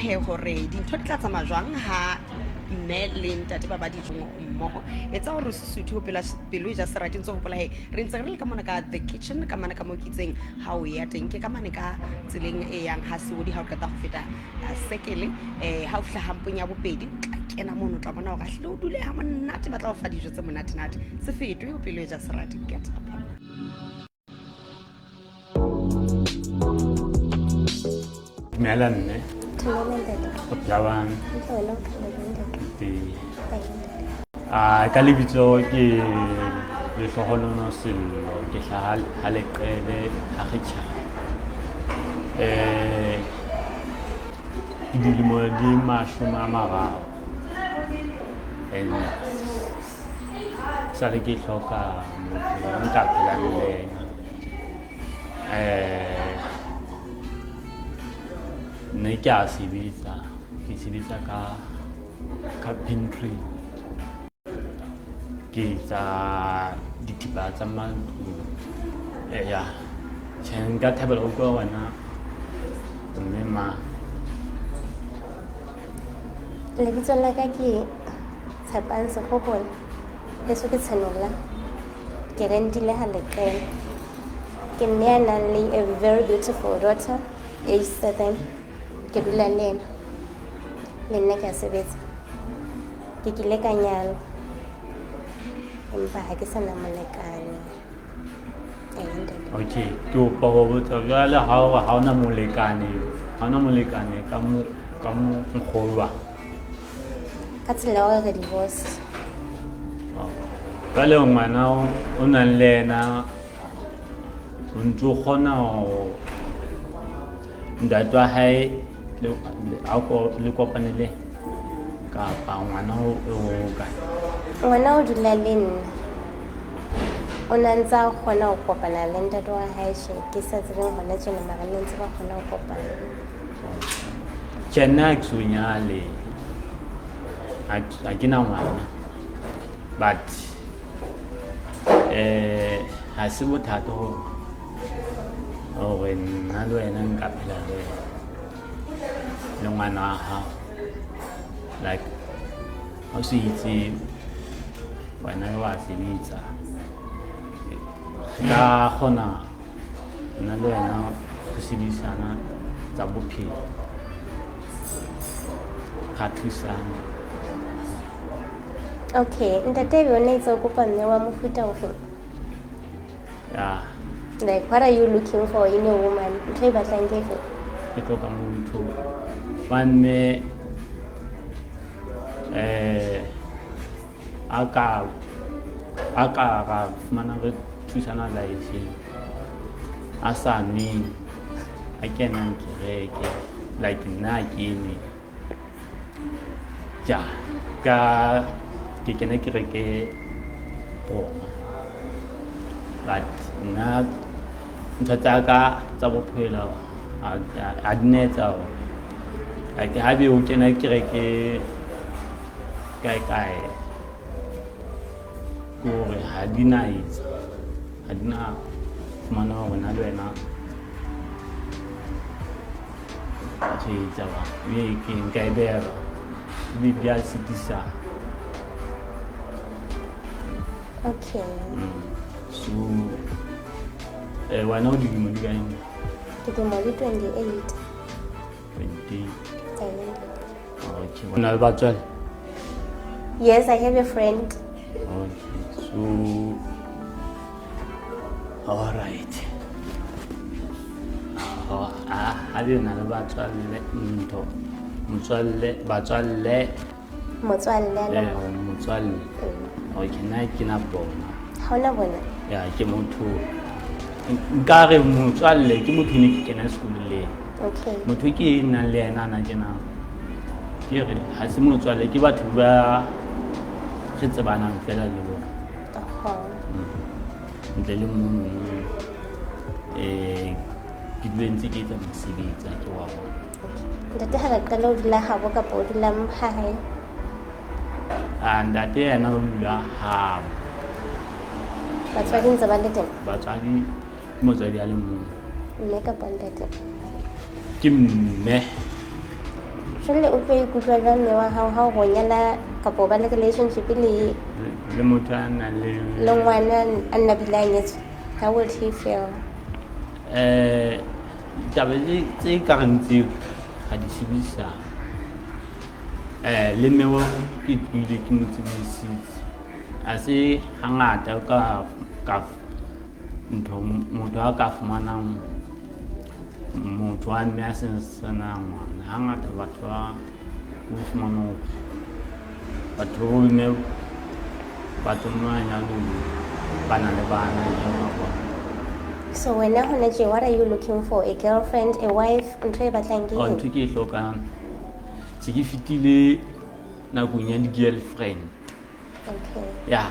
he hore dintho di tla tsamaya jwang ha mme le ntate ba di mmogo etsa gore Sesotho Pelo E Ja Serati ntse gopola he re ntse re le ka mona ka the kitchen ka mana ka mo kitseng ha o ya teng ke ka mane ka tseleng e yang ha se o di ha o qeta go feta sekele ha o fihla hampong ya bobedi kena mono tla bona gore hle o dule ha monate ba tla go fa dijo tse monate se fetwe o Pelo E Ja Serati get up. Melanne. Jawan. Ka lebitso ke lehlohonolo Sello ke hlaha ha leqele ha kgetjha. Ke dilemo di 30 and sale ke hloka motho o nka phelang le ne ke a sebetsa ka carpentry ke tsa dithipa tsa mantlong ya nka thabela ho bua wena mme ma lebitso la ka ke Tshepang Sekgopolo leso ke Tshenola ke rentile ha leqele ke nne a nang le a very beautiful daughter age 7 ke dula le ena le nna ke a sebetsa ke kile ka nyalwa empa ha ke sana molekane. Okay, ke o pa ho botsa jwale ha ona molekane ka mo nkgolwa ka tsela wa re divorce. Jwale ngwana o nang le ena o ntso kgona ho ntate wa hae le kopanele kapa ngwana o ka ngwana o dula le nna o na ntse a kgona ho kopana le ntate wa hae ke sa tsebeng hona tjena mara le ntse ba kgona ho kopana tjena ke so nyale a ke na ngwana but ha se bothata hore nna le wena nka phela le ngwana wa hao like ha o se itse wena wa sebetsa ka kgona nna le wena go sebedisana tsa bophelo ka thusana. Okay, ntate yone itse o kopa mme wa mofuta ofe? Yeah. Like what are you looking for in a woman? Ntho e batlang ke efe? Ke tloka motho wa mme aka ra fumana re thusana life a sa neng a kenang kereke like nna ke ene ja ka ke kena kereke bona but nna ntho tsa ka tsa bophelo a dinetsa like ha be o kena kereke kae gore ha dina fumana hore na le wena ke etsa ba ke nka e beha be bia sitisa. Okay. So why not dilemo di kae? Ke dilemo di 28. 28. Okay. O na le batswadi? Yes, I have a friend. Okay. So all right. Ha di na le batswalle ntho batswalle okay na ke na bona ha ona bona ya ke motho nkare motswalle ke motho ne ke kena sekolong. Okay, motho ke nang le ena na ke re ha se motswalle ke batho ba re tsebanang fela le bona ntle le mongwe ke dule ntse ke etsa mosebetsi ke wa bona. ntate ha ka qala ho dula habo kapa o dula hae? Ntate yena o dula habo. Batswadi ntse ba le teng? Batswadi motswadi a le mong. Mme kapa ntate? Ke mme. jwale o tlo ikutlwa jwang mme wa hao ha o nyala kapa o ba le relationship le motho a nang le ngwana a nnabile a nyetswe? How would he feel? taba tse kareng tseo ga di sebedisa le mme wa ke tswile ke mo tsebisitse a se hangata ka motho a ka fumanang motho a mme a senang ngwana hangata batho ba o fumana batho ba mme batho ba nyalong ba na le bana jwalo ka. So when what are you looking for? A girlfriend, a wife? Ntho e batlang ke eng? Ntho ke e hlokang se ke fitile nakong ya di-girlfriend. Okay. Yeah,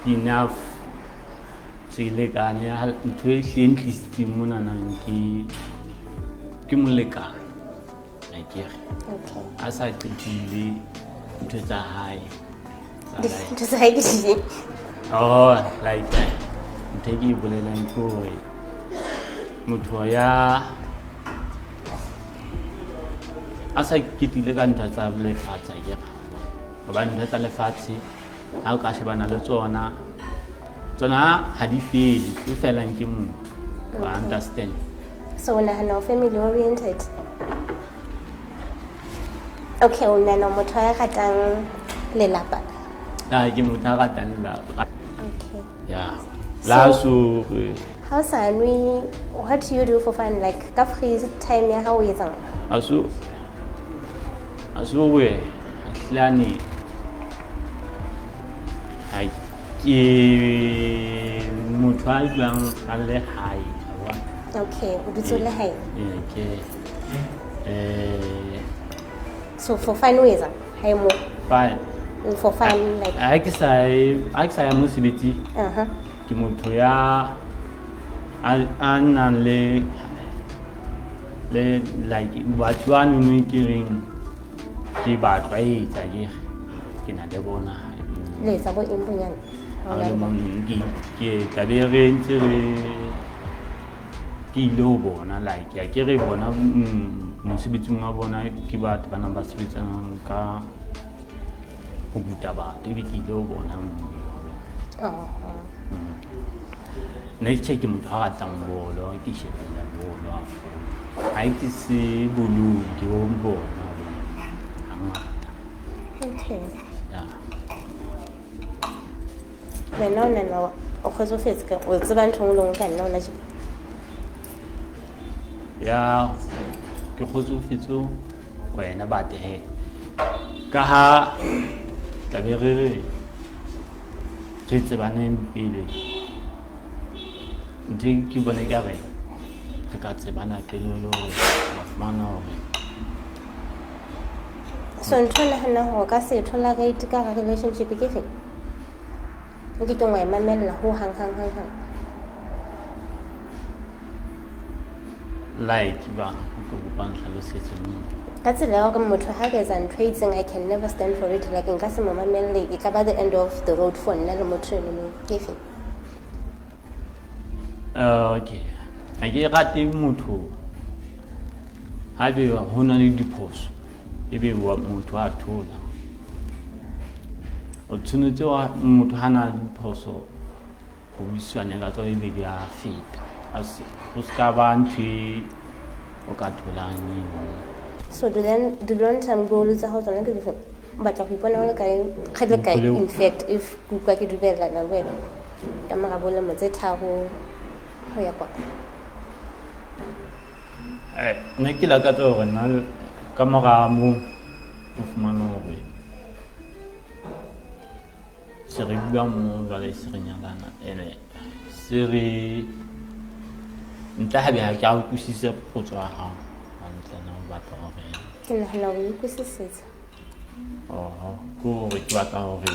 enough se lekane ntho e hleng tlisitseng mona nang ke molekane a kere a sa qetile ntho tsa hae ntho tsa hae ke di like ntho e ke e bolelang ke hore motho ya a sa ketile ka ntho tsa lefatshe akere hobane ntho tsa lefatshe ha o ka shebana le tsona ha di fele e felang ke motho ba understand. So o nahana family oriented? Okay, o nahana motho ya ratang lelapa? Ke motho a ratang lelapa. Okay. Yeah. So, how Sanwi, what do you do for fun? Like, ka free time ya how is it? Aso we, aslani. Ai, motho a buang a le hae. Okay, o dutse le hae. Okay. So for fun o etsa? Hae mo. Fine. For fun like. I sa ya mosebetsi. Ke motho ya a nang le like batho ba nngwe ke reng ke ba tlaetsa ke na le bona le sa bo eng bonyane ke tla be re ntse re ke ile bona like ya ke re bona mosebetsing wa bona ke batho ba nang ba sebetsang ka ho buta batho ke ile bona. Next check motho a ratang bolo ke shebella bolo ha ke se bolo ke o bona hangata. Okay. Yeah. Wena o kgotsofetse ka o tseba ntho ngwe ka nna ona tje? Ya ke kgotsofetse wena bate he ka ha tabe re tsebaneng pele ntho ke bone ka re ka tsebana pele lo ba fumana hore so ntho nahana hore ka se thola rate ka relationship ke fe? Ke tlo e mamella ho hang like ba ko bang hlalosetse mo ka tsela ya gore motho ha ke etsa ntho e itseng I can never stand for it, like nka se mo mamelle e tla ba the end of the road for nna le motho eno ke fe? Okay, a ke rate motho ha be ho na le diphoso ebe wa motho a thola o tshwanetse wa motho hana le diphoso ho buisana ka tsona ebe dia feta o ska ba ntwe o ka tholang. So do long term goals tsa ho tsona ke dife? Batla go ipona o le kae kgale kae in fact if kuka ke dubela na wena ka mara bola motse tharo ho ya kwa nna ke lakatsa hore nna ka mora mo o fumana hore se re bua mo jwale se re nyalana ene se re ntle ha ke a utlwisisa potso ya hao hantle na o batla hore ke nahana o utlwisisa ko re ke batla hore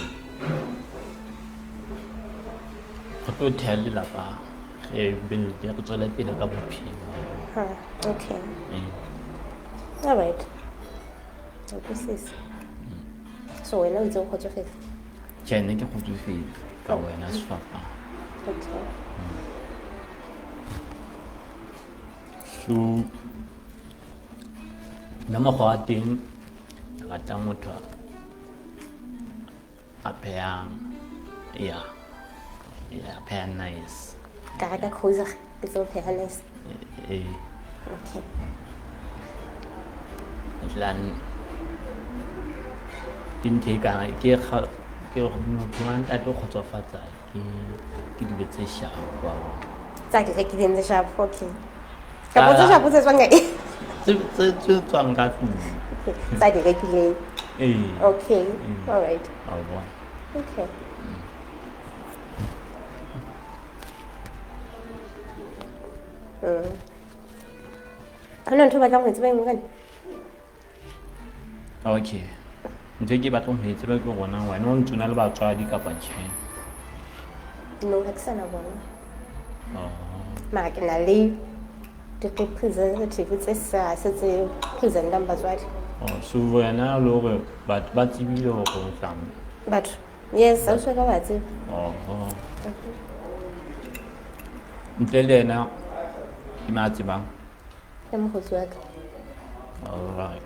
go tlo theha lelapa re tswela pele ka bophelo. Okay. All right. Utlwisisa. So wena o itse o kgotsofetse? Tjhe, nne ke kgotsofetse ka wena sefapano. Okay. So nna mokgwa wa teng ke rata motho a phehang a phehang nice ka rata kgoza ke tseo pheha nice. ee Okay. lan dintho ekang ke motho wa ntate o kgotsofatsa ke dilo tse shapo Tsa ke rekileng tse sharp. Okay. Ka botsa sharp tse tswang kae? tse tswang ka tlung Tsa ke rekileng. ee Okay. All right. a bona Okay. Ano ntho ba tlang ho tseba eng kana? okay ntho e ke batlang ho e tseba ke gona wena o ntse o na le batswadi kapa tjhe No, ha ke sana bona. Oh. Mara ke na le di-representative tse sa tse presentang batswadi. So wena le hore batho ba tsebile hore o tlang Batho, yes, ha o soka wa tseba. ntle le yena ke ma tsebang Ke mokgotsi wa ka. alright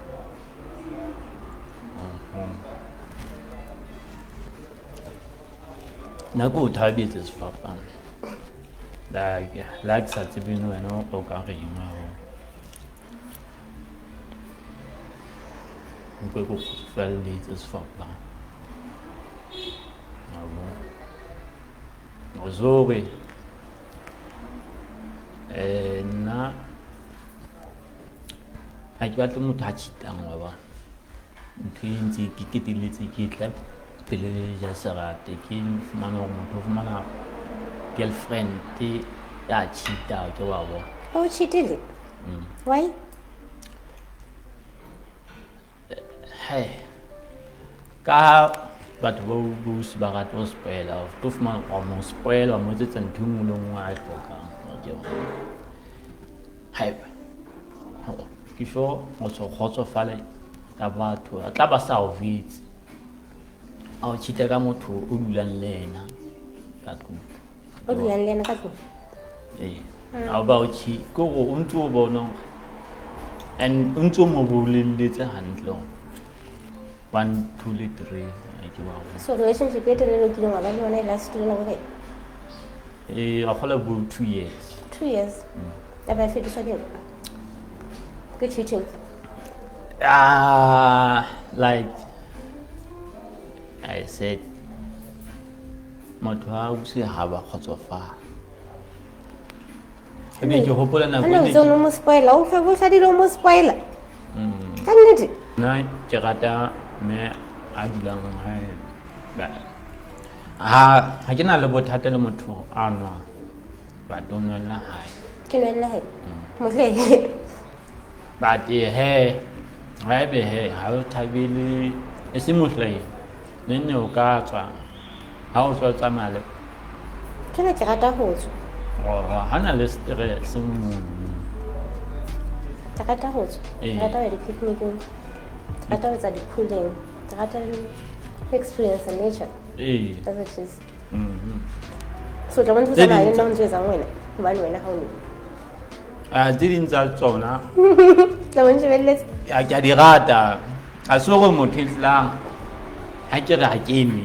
nna ke o thabetse sefapano la ke sa tsebeng wena o ka reng nkwe ko kgotsofalletse sefapano o zore nna ha ke batle motho a cheatang wa bona ntho e ntse ke keteletse ke tla Pelo E Ja Serati ke fumana hore motho o fumana girlfriend ya cheata ke wa bona Oh, cheated. Why? hey ka batho ba se ba rata ho spoila o tlo fumana o mo spoila mo tsetsa ntho e nngwe le nngwe a e hlokang ke bona haeba ke sure o so kgotsofale ka batho a tla ba sa o vitse a o cheata ka motho o dulang le yena ka tlung O dulang le yena ka tlung? ee a ba o chi ko o ntso o bona and o ntso mo bolelletse hantle 1 2 le 3 ke ba bona So relationship e telele o kileng wa ba le yona e lastile nako kae? a kgola bo 2 years 2 years. Taba e fediswa ke eng? Ke cheating. like I said motho a buse ha ba kgotsofala ebe ke hopola nako Ano ntse o no mo spoiler, o fa bo fadile o mo spoiler. Ka nnete? nna ke rata mme a dulang hae ha ke na le bothata le motho a nwa ba donela hae Ke nwella hae. Mohle. but haebe ha o thabele e se mohleng nne o ka tswa ha o tswa tsamaya le Ke na ke rata ho tswa. ha na le stress mo Ke rata ho tswa. Ke rata ho ya di-picnic-ing. Ke rata ho etsa di-pooling. Ke rata ho experience nature. That's what it is. So tla bona tsa le nna o ntse etsang wena. Hobane wena ha o ne. tse ding tsa tsona Tla bona shebelletse. ke a di rata a se gore motho e tlang ha ke re ha ke eme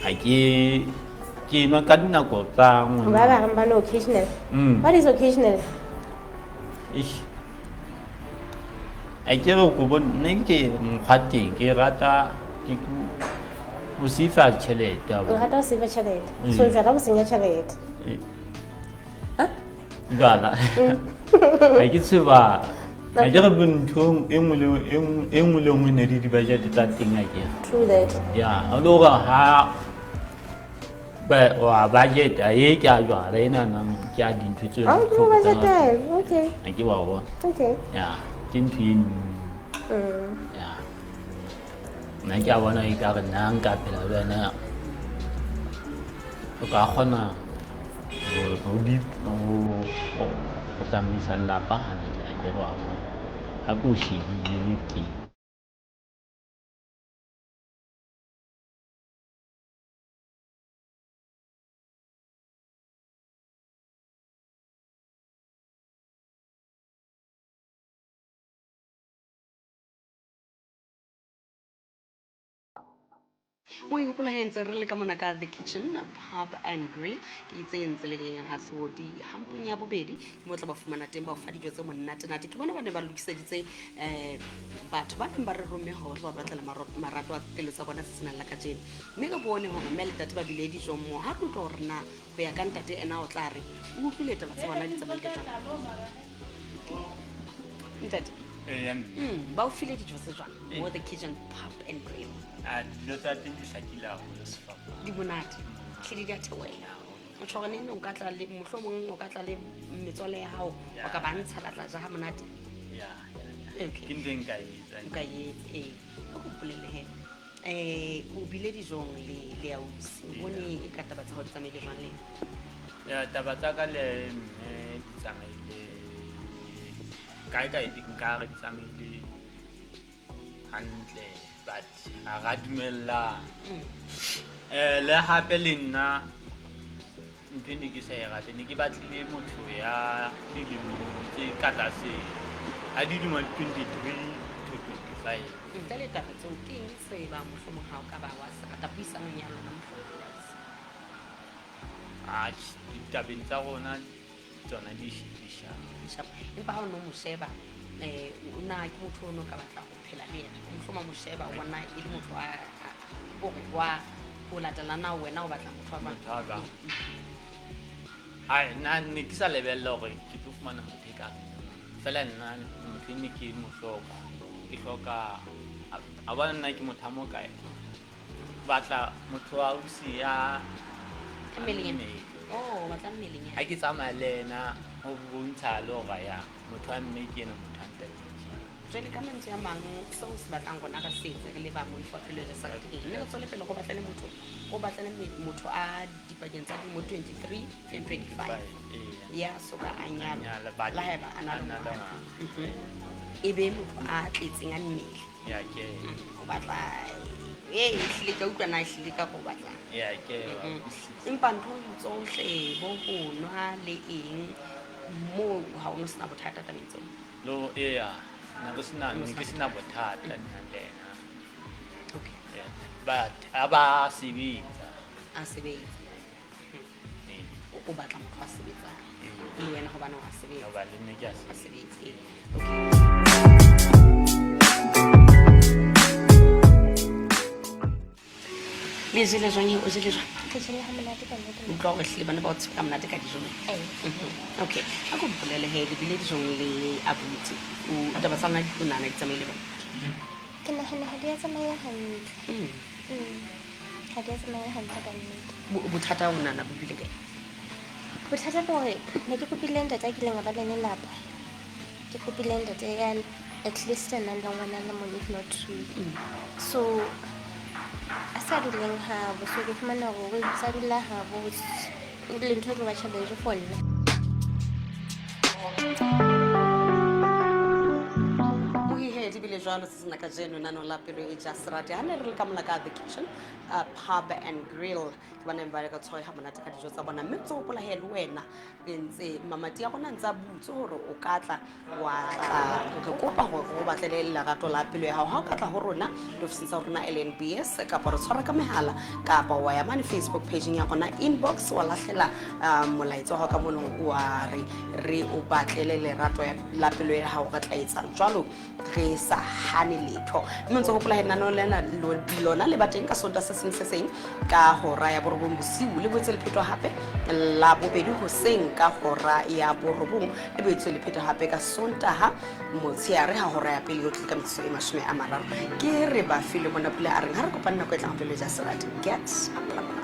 ha ke nwa ka dinako tsa Ba bang ba no occasional. What is occasional? a ke re ko bonne ke mokgwateng ke rata ho sifa tjhelete O rata ho save tjhelete. So o tla bo senya tjhelete. jwala ha ke tseba ha ke re ntho e nngwe le nngwe ne di budget tsa teng a ke True that. ya a lo ga ha ba wa budget a e ke a jwala ena nang ke a dintho tse Oh, no budget time. Okay. ha ke ba bona Okay. ya ke ntho e ya nna ke a bona e ka re nna nka phela le wena o ka kgona ho tsamaisa lelapa hantle a ke ba bona ha ke o shebile teng mo igopola he ntse re le ka mona ka the kitchen pub and grill ke itse ntse le hatlodi hampong ya bobedi mo tla ba fumana teng ba o fa dijo tse monnatenate ke bona ba ne ba lokiseditse batho ba neng ba re romme hore ba batlela marato a pelo tsa bona se senang la ka jeno mme ka bone hore mme le tate ba bile dijo mmoho ha re tlo rena go ya ka ntate ena o tla re o utlwile taba tsa bona di tsamaya le jwang ntate ba o file dijo tse jwang mo the kitchen pub and grill dilo tsa teng di hlakile haholo sefapano di monate tlhedi di a theoela o tshwaganeng o ka tla le mohlomong o ka tla le metswalle ya hao o ka ba ntsha la tla ja ha monate ya okay ke ntho e nka e etsang. o ka etse o go bolele he o bile dijong le ausi bone e ka taba tsa ho tsamaile jwang le ya taba tsa ka le mme di tsamaile kae di nka re di tsamaile hantle but ha ra dumella le hape le nna ntho ne ke sa e rate ne ke batlile motho ya dilemo tse ka tlase a dilemo 23 to 25 ntle le taba tseo ke eng se ba mohlomong ha o ka ba wa se rata puisanong ya lona mohlomong ditabeng tsa rona tsona di shitisha empa ha o no mo sheba o na ke motho o no ka batla go phela le yena mohlomong mo sheba o bona e le motho wa o latelana wena o batla motho wa bang nna ne ke sa lebella hore ke tlo fumana motho e ka fela nna motho ne ke mohloko ke hloka a bona nna ke motho a mo kae batla motho wa ausi ya mmeleng batla mmeleng ha ke tsamaya le ena ho bontsha le hore ya motho wa mme ke ena motho a ntate jwale ka mantswe a mang seo se batlang gona ka setse re le ba mo Pelo E Ja Serati mme re tswele pele go batlele motho a dipakeng tsa mo 23 and 25 ya soka a nyala la haeba a na le e be motho a tletseng a mmele ya ke o batla ehlile ka utlwana ehlile ka go batla ya ke empa ntho tsohle bo go nwa le eng mo ha o no sena bothata ka metso lo na ke sena bothata nna lena okay but aba sebetsa a sebetsa o batla motho a sebetsang le wena go bana wa sebetsa ba le nne ke a sebetsa le jele jwang o jele jwang ke jele ha monate ka nnete utlwa go hlile bana ba o tshika monate ka dijong okay a go bolele he le bile dijong le abuti o taba tsana di nana di tsamaile ba ke nahana ha di a tsamaya hantle ha di a tsamaya hantle ka nnete bothata o nana bo bile kae bothata ke hore ne ke kopile ntate a kileng a ba le lelapa ke kopile ntate ya at least nna le ngwana le mong if not two so a sa duleng habo so ke fumana hore o sa dula habo le ntho e ba challenge for nna di bile jwalo se sena ka jeno nano la Pelo E Ja Serati ha ne re le ka mona ka the kitchen pub and grill ke ba neng ba le ka tshoya ha monate ka dijo tsa bona mme tso gopola he le wena ntse mamati ya gona ntsa butse hore o ka tla wa tla go kopa hore o batlele lerato la pelo ya hao ha o ka tla ho rona diofising tsa rona LNBS kapa re tshwara ka mehala kapa wa ya mane Facebook page ya gona inbox wa lahlela molaetsa wa ka mono wa re o batlele lerato la pelo ya hao ka tla etsang jwalo re sa hane letho mme ntse gopola he nano lena lona le bateng ka sonta se seng se seng ka hora ya borobong bosiu le boetse le phetwa hape la bobedi hoseng ka hora ya borobong le boetse le phetwa hape ka sontaha motsheare ha hora ya pele yo tlika metso e 30 ke re ba file bona pula a reng ha re kopana nako e tlang Pelo E Ja Serati get up